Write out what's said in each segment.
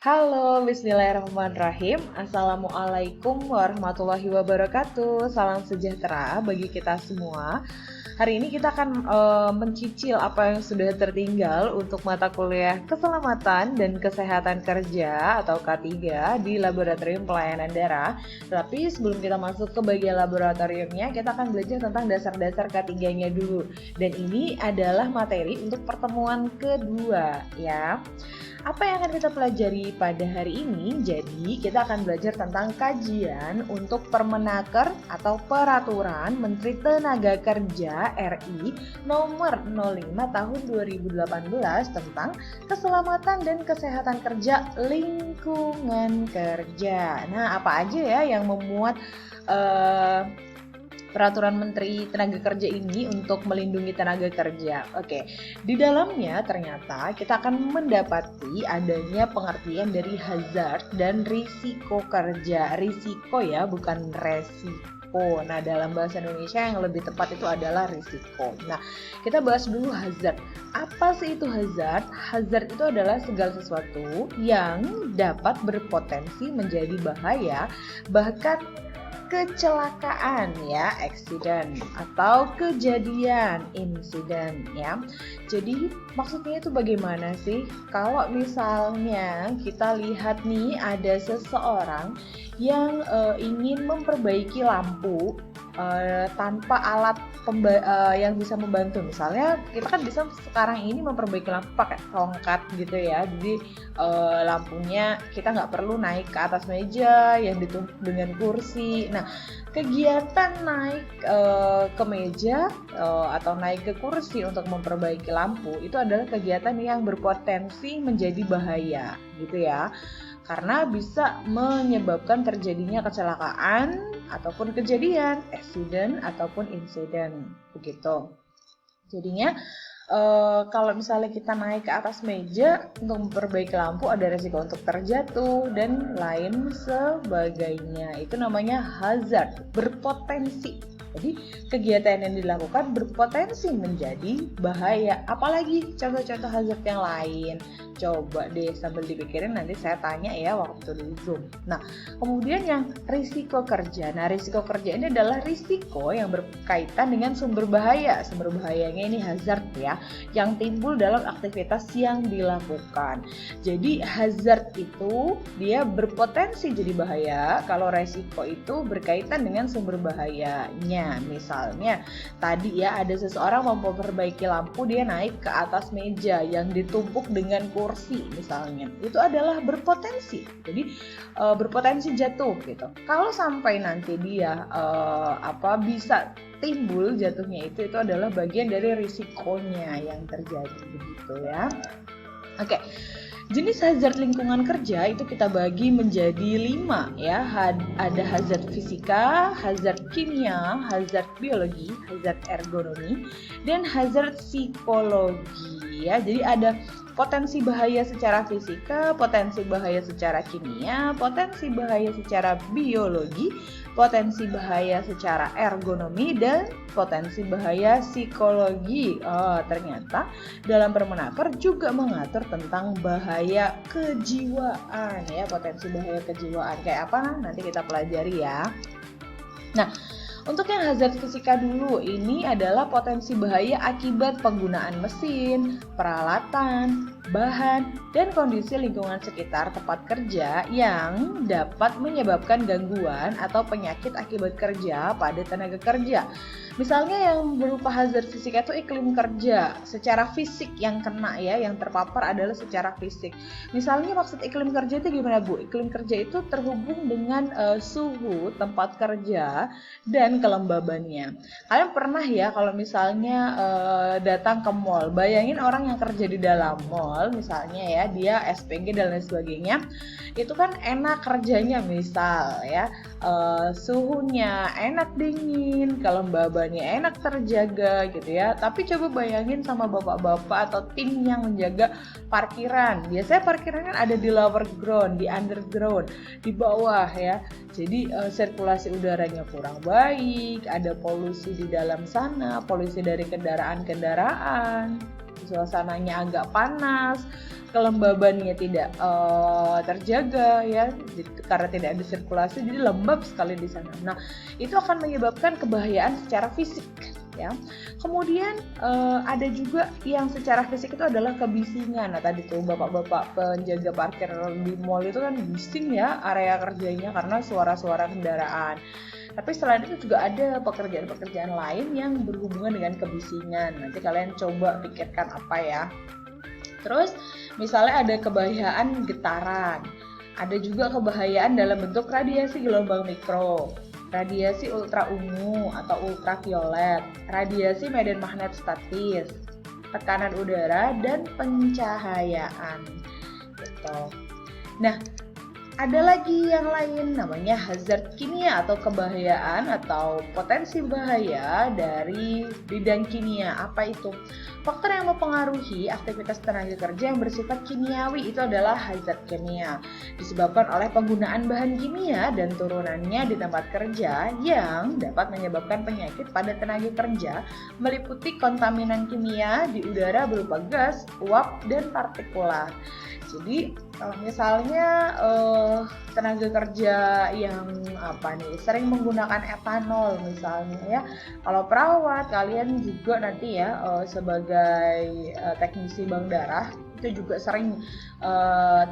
Halo, bismillahirrahmanirrahim. Assalamualaikum warahmatullahi wabarakatuh. Salam sejahtera bagi kita semua. Hari ini kita akan mencicil apa yang sudah tertinggal untuk mata kuliah Keselamatan dan Kesehatan Kerja atau K3 di Laboratorium Pelayanan Darah. Tapi sebelum kita masuk ke bagian laboratoriumnya, kita akan belajar tentang dasar-dasar K3-nya dulu. Dan ini adalah materi untuk pertemuan kedua, ya. Apa yang akan kita pelajari pada hari ini? Jadi, kita akan belajar tentang kajian untuk Permenaker atau Peraturan Menteri Tenaga Kerja RI nomor 05 tahun 2018 tentang keselamatan dan kesehatan kerja lingkungan kerja. Nah, apa aja ya yang memuat Peraturan Menteri Tenaga Kerja ini untuk melindungi tenaga kerja. Oke, di dalamnya ternyata kita akan mendapati adanya pengertian dari hazard dan risiko kerja. Risiko ya, bukan resiko. Nah, dalam bahasa Indonesia yang lebih tepat itu adalah risiko. Nah, kita bahas dulu hazard. Apa sih itu hazard? Hazard itu adalah segala sesuatu yang dapat berpotensi menjadi bahaya, bahkan kecelakaan ya, accident, atau kejadian, insiden ya. Jadi maksudnya itu bagaimana sih? Kalau misalnya kita lihat nih ada seseorang yang ingin memperbaiki lampu tanpa alat yang bisa membantu. Misalnya kita kan bisa sekarang ini memperbaiki lampu pakai tongkat gitu ya. Jadi lampunya kita nggak perlu naik ke atas meja yang ditumpuk dengan kursi. Nah, kegiatan naik ke meja atau naik ke kursi untuk memperbaiki lampu itu adalah kegiatan yang berpotensi menjadi bahaya gitu ya. Karena bisa menyebabkan terjadinya kecelakaan ataupun kejadian, accident ataupun insiden, begitu. Jadinya kalau misalnya kita naik ke atas meja untuk memperbaiki lampu, ada resiko untuk terjatuh dan lain sebagainya. Itu namanya hazard, berpotensi. Jadi kegiatan yang dilakukan berpotensi menjadi bahaya. Apalagi contoh-contoh hazard yang lain. Coba deh sambil dipikirin, nanti saya tanya ya waktu di Zoom. Nah, kemudian yang risiko kerja. Nah, risiko kerja ini adalah risiko yang berkaitan dengan sumber bahaya. Sumber bahayanya ini hazard ya, yang timbul dalam aktivitas yang dilakukan. Jadi hazard itu dia berpotensi jadi bahaya, kalau risiko itu berkaitan dengan sumber bahayanya. Misalnya tadi ya, ada seseorang mau memperbaiki lampu, dia naik ke atas meja yang ditumpuk dengan kursi misalnya, itu adalah berpotensi. Jadi berpotensi jatuh gitu. Kalau sampai nanti dia bisa timbul jatuhnya, itu adalah bagian dari risikonya yang terjadi begitu ya. Oke. Jenis hazard lingkungan kerja itu kita bagi menjadi 5 ya. Ada hazard fisika, hazard kimia, hazard biologi, hazard ergonomi, dan hazard psikologi ya. Jadi ada potensi bahaya secara fisika, potensi bahaya secara kimia, potensi bahaya secara biologi, potensi bahaya secara ergonomi, dan potensi bahaya psikologi. Ternyata dalam Permenaker juga mengatur tentang bahaya kejiwaan ya, potensi bahaya kejiwaan. Kayak apa? Nanti kita pelajari ya. Nah, untuk yang hazard fisika dulu, ini adalah potensi bahaya akibat penggunaan mesin, peralatan, bahan, dan kondisi lingkungan sekitar tempat kerja yang dapat menyebabkan gangguan atau penyakit akibat kerja pada tenaga kerja. Misalnya yang berupa hazard fisika itu iklim kerja, secara fisik yang kena ya, yang terpapar adalah secara fisik. Misalnya maksud iklim kerja itu gimana Bu? Iklim kerja itu terhubung dengan suhu tempat kerja dan kelembabannya. Kalian pernah ya kalau misalnya datang ke mall, bayangin orang yang kerja di dalam mall, misalnya ya, dia SPG dan lain sebagainya, itu kan enak kerjanya, misal ya, suhunya enak dingin, kelembabannya enak terjaga gitu ya. Tapi coba bayangin sama bapak-bapak atau tim yang menjaga parkiran. Biasanya parkiran kan ada di lower ground, di underground, di bawah ya. Jadi sirkulasi udaranya kurang baik, ada polusi di dalam sana, polusi dari kendaraan-kendaraan suasananya agak panas, kelembabannya tidak terjaga ya, karena tidak ada sirkulasi, jadi lembab sekali di sana. Nah, itu akan menyebabkan kebahayaan secara fisik ya. Kemudian ada juga yang secara fisik itu adalah kebisingan. Nah, tadi tuh bapak-bapak penjaga parkir di mall itu kan bising ya area kerjanya karena suara-suara kendaraan. Tapi selain itu juga ada pekerjaan-pekerjaan lain yang berhubungan dengan kebisingan. Nanti kalian coba pikirkan apa ya. Terus misalnya ada kebahayaan getaran. Ada juga kebahayaan dalam bentuk radiasi gelombang mikro, radiasi ultra ungu atau ultraviolet, radiasi medan magnet statis, tekanan udara, dan pencahayaan. Gitu. Nah, ada lagi yang lain namanya hazard kimia atau kebahayaan atau potensi bahaya dari bidang kimia. Apa itu? Faktor yang mempengaruhi aktivitas tenaga kerja yang bersifat kimiawi itu adalah hazard kimia. Disebabkan oleh penggunaan bahan kimia dan turunannya di tempat kerja yang dapat menyebabkan penyakit pada tenaga kerja, meliputi kontaminan kimia di udara berupa gas, uap, dan partikulat. Jadi kalau misalnya tenaga kerja yang sering menggunakan etanol misalnya ya, kalau perawat kalian juga nanti ya sebagai teknisi bank darah itu juga sering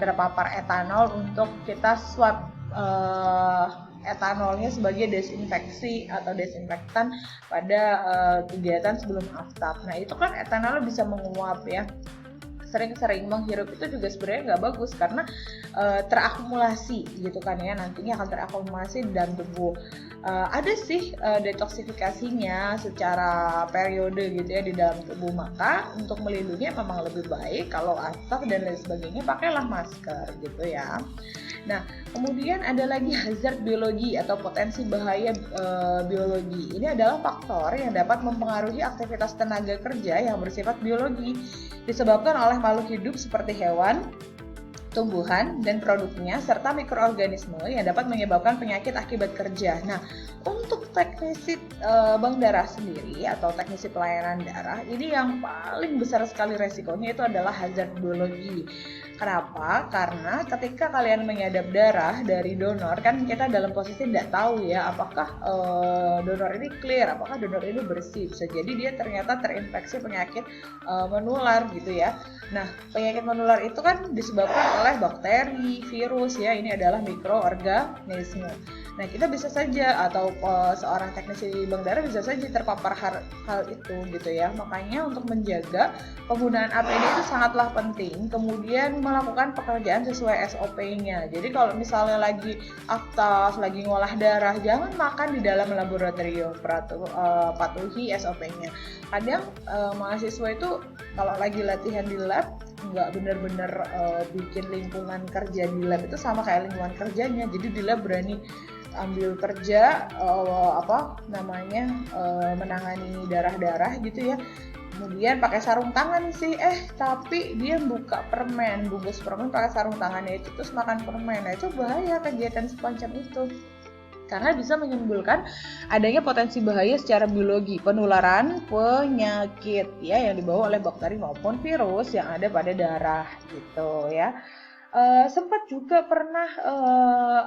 terpapar etanol untuk kita swab etanolnya sebagai desinfeksi atau desinfektan pada kegiatan sebelum aftab. Nah itu kan etanol bisa menguap ya. Sering-sering menghirup itu juga sebenarnya nggak bagus karena terakumulasi gitu kan ya, nantinya akan terakumulasi di dalam tubuh. Ada sih detoksifikasinya secara periode gitu ya di dalam tubuh, maka untuk melindungi memang lebih baik kalau asap dan lain sebagainya pakailah masker gitu ya. Nah, kemudian ada lagi hazard biologi atau potensi bahaya biologi. Ini adalah faktor yang dapat mempengaruhi aktivitas tenaga kerja yang bersifat biologi, disebabkan oleh makhluk hidup seperti hewan, tumbuhan, dan produknya, serta mikroorganisme yang dapat menyebabkan penyakit akibat kerja. Nah, untuk teknisi bank darah sendiri atau teknisi pelayanan darah, ini yang paling besar sekali resikonya itu adalah hazard biologi. Kenapa? Karena ketika kalian menyadap darah dari donor, kan kita dalam posisi tidak tahu ya apakah donor ini clear, apakah donor ini bersih. Bisa jadi dia ternyata terinfeksi penyakit menular gitu ya. Nah, penyakit menular itu kan disebabkan oleh bakteri, virus ya, ini adalah mikroorganisme. Nah, kita bisa saja atau seorang teknisi bank darah bisa saja terpapar hal itu gitu ya. Makanya untuk menjaga penggunaan APD itu sangatlah penting. Kemudian melakukan pekerjaan sesuai SOP-nya. Jadi kalau misalnya lagi aktas, lagi ngolah darah, jangan makan di dalam laboratorium, patuhi SOP-nya. Kadang mahasiswa itu kalau lagi latihan di lab nggak benar-benar bikin lingkungan kerja di lab itu sama kayak lingkungan kerjanya. Jadi di lab berani ambil kerja menangani darah-darah gitu ya. Kemudian pakai sarung tangan sih, tapi dia buka permen, bungkus permen pakai sarung tangannya itu terus makan permen. Nah, itu bahaya kegiatan semacam itu. Karena bisa menimbulkan adanya potensi bahaya secara biologi, penularan penyakit ya yang dibawa oleh bakteri maupun virus yang ada pada darah gitu ya. Sempat juga pernah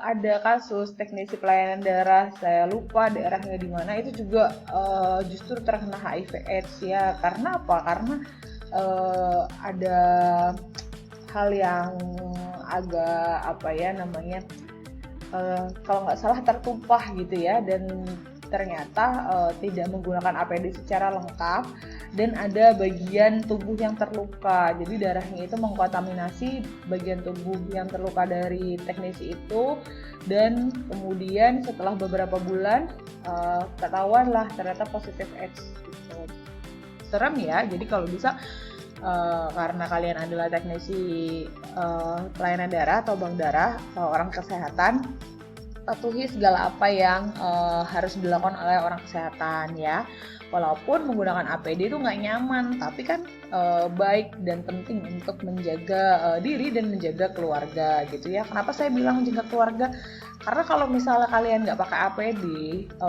ada kasus teknisi pelayanan darah, saya lupa daerahnya di mana, itu juga justru terkena HIV/AIDS ya. Karena apa? Karena ada hal yang agak kalau nggak salah tertumpah gitu ya, dan ternyata tidak menggunakan APD secara lengkap dan ada bagian tubuh yang terluka. Jadi darahnya itu mengkontaminasi bagian tubuh yang terluka dari teknisi itu, dan kemudian setelah beberapa bulan ketahuan lah ternyata positif AIDS gitu. Serem ya. Jadi kalau bisa karena kalian adalah teknisi pelayanan darah atau bank darah atau orang kesehatan, patuhi segala apa yang harus dilakukan oleh orang kesehatan ya. Walaupun menggunakan APD itu nggak nyaman, tapi kan baik dan penting untuk menjaga diri dan menjaga keluarga gitu ya. Kenapa saya bilang menjaga keluarga? Karena kalau misalnya kalian nggak pakai APD,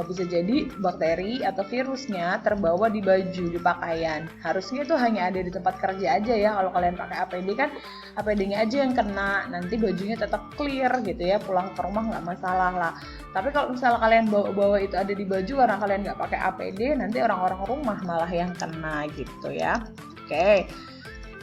bisa jadi bakteri atau virusnya terbawa di baju, di pakaian. Harusnya itu hanya ada di tempat kerja aja ya. Kalau kalian pakai APD kan APD-nya aja yang kena, nanti bajunya tetap clear gitu ya, pulang ke rumah nggak masalah lah. Tapi kalau misalnya kalian bawa itu ada di baju karena kalian nggak pakai APD, nanti orang-orang rumah malah yang kena gitu ya. Oke.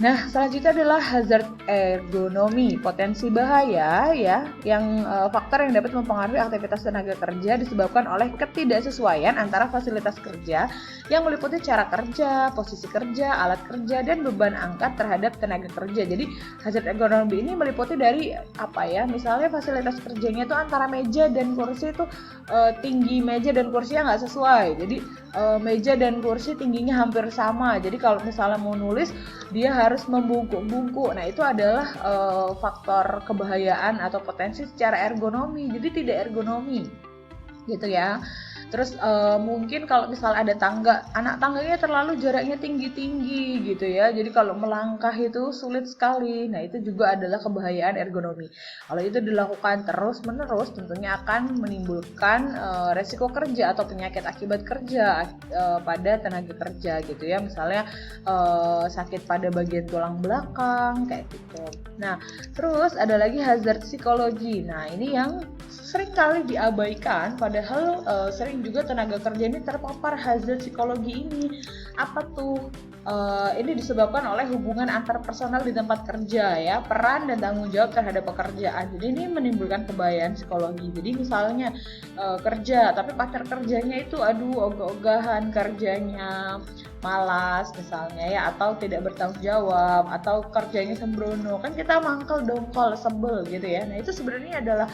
Nah, selanjutnya adalah hazard ergonomi, potensi bahaya ya, yang faktor yang dapat mempengaruhi aktivitas tenaga kerja disebabkan oleh ketidaksesuaian antara fasilitas kerja yang meliputi cara kerja, posisi kerja, alat kerja, dan beban angkat terhadap tenaga kerja. Jadi, hazard ergonomi ini meliputi dari apa ya? Misalnya fasilitas kerjanya itu antara meja dan kursi itu tinggi meja dan kursinya nggak sesuai. Jadi, meja dan kursi tingginya hampir sama. Jadi, kalau misalnya mau nulis, dia harus membungkuk-bungkuk. Nah, itu adalah faktor kebahayaan atau potensi secara ergonomi. Jadi tidak ergonomi gitu ya. Terus mungkin kalau misalnya ada tangga, anak tangganya terlalu jaraknya tinggi-tinggi gitu ya. Jadi kalau melangkah itu sulit sekali. Nah, itu juga adalah kebahayaan ergonomi. Kalau itu dilakukan terus-menerus tentunya akan menimbulkan resiko kerja atau penyakit akibat kerja pada tenaga kerja gitu ya. Misalnya sakit pada bagian tulang belakang kayak gitu. Nah, terus ada lagi hazard psikologi. Nah, ini yang seringkali diabaikan, padahal sering juga tenaga kerja ini terpapar hazard psikologi ini. Apa tuh? Ini disebabkan oleh hubungan antar personal di tempat kerja ya, peran dan tanggung jawab terhadap pekerjaan. Jadi ini menimbulkan kebahayaan psikologi. Jadi misalnya kerja, tapi partner kerjanya itu ogah-ogahan kerjanya, malas misalnya ya, atau tidak bertanggung jawab, atau kerjanya sembrono, kan kita mangkel dongkol sebel gitu ya. Nah, itu sebenarnya adalah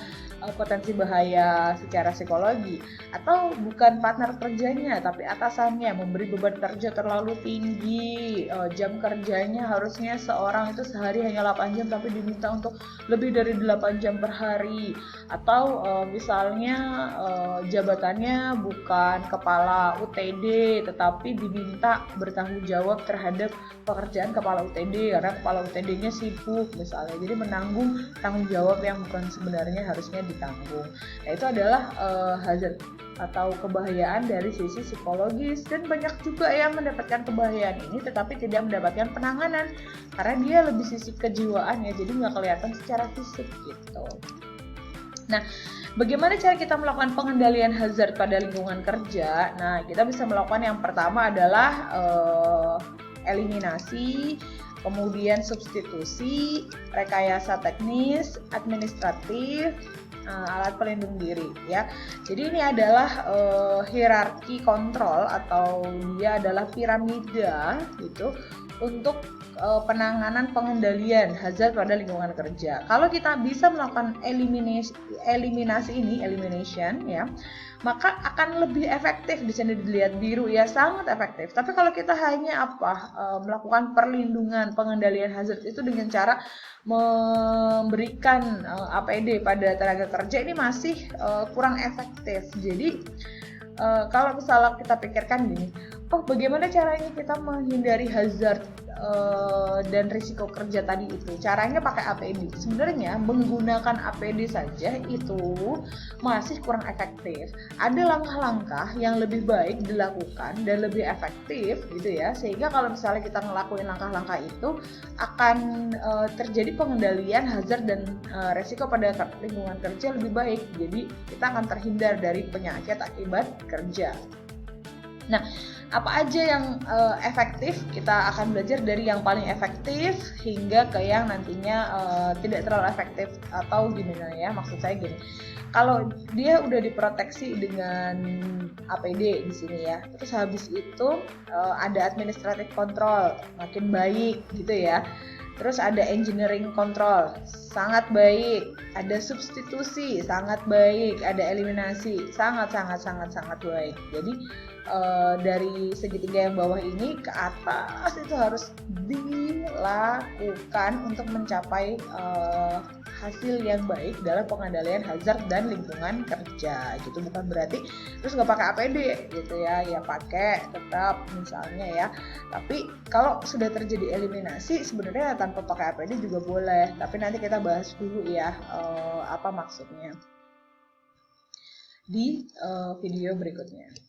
potensi bahaya secara psikologi. Atau bukan partner kerjanya tapi atasannya memberi beban kerja terlalu tinggi, jam kerjanya harusnya seorang itu sehari hanya 8 jam tapi diminta untuk lebih dari 8 jam per hari. Atau misalnya jabatannya bukan kepala UTD tetapi diminta bertanggung jawab terhadap pekerjaan kepala UTD karena kepala UTD-nya sibuk misalnya, jadi menanggung tanggung jawab yang bukan sebenarnya harusnya ditanggung. Nah, itu adalah hazard atau kebahayaan dari sisi psikologis, dan banyak juga yang mendapatkan kebahayaan ini tetapi tidak mendapatkan penanganan karena dia lebih sisi kejiwaan ya, jadi nggak kelihatan secara fisik gitu. Nah, bagaimana cara kita melakukan pengendalian hazard pada lingkungan kerja? Nah, kita bisa melakukan yang pertama adalah eliminasi, kemudian substitusi, rekayasa teknis, administratif, alat pelindung diri ya. Jadi ini adalah hierarki kontrol atau dia adalah piramida gitu untuk penanganan pengendalian hazard pada lingkungan kerja. Kalau kita bisa melakukan elimination ya, maka akan lebih efektif. Di sini dilihat biru ya, sangat efektif. Tapi kalau kita hanya melakukan perlindungan pengendalian hazard itu dengan cara memberikan APD pada tenaga kerja, ini masih kurang efektif. Jadi kalau misalnya kita pikirkan gini, bagaimana caranya kita menghindari hazard dan risiko kerja tadi itu? Caranya pakai APD. Sebenarnya menggunakan APD saja itu masih kurang efektif. Ada langkah-langkah yang lebih baik dilakukan dan lebih efektif gitu ya, sehingga kalau misalnya kita ngelakuin langkah-langkah itu akan terjadi pengendalian hazard dan risiko pada lingkungan kerja lebih baik. Jadi kita akan terhindar dari penyakit akibat kerja. Nah, apa aja yang efektif? Kita akan belajar dari yang paling efektif hingga ke yang nantinya tidak terlalu efektif, atau gimana ya, maksud saya gini. Kalau dia udah diproteksi dengan APD di sini ya, terus habis itu ada administrative control makin baik gitu ya. Terus ada engineering control, sangat baik. Ada substitusi, sangat baik. Ada eliminasi, sangat baik. Jadi dari segitiga yang bawah ini ke atas itu harus dilakukan untuk mencapai hasil yang baik dalam pengendalian hazard dan lingkungan kerja gitu. Bukan berarti terus nggak pakai APD gitu ya, ya pakai tetap misalnya ya. Tapi kalau sudah terjadi eliminasi sebenarnya tanpa pakai APD juga boleh, tapi nanti kita bahas dulu ya apa maksudnya di video berikutnya.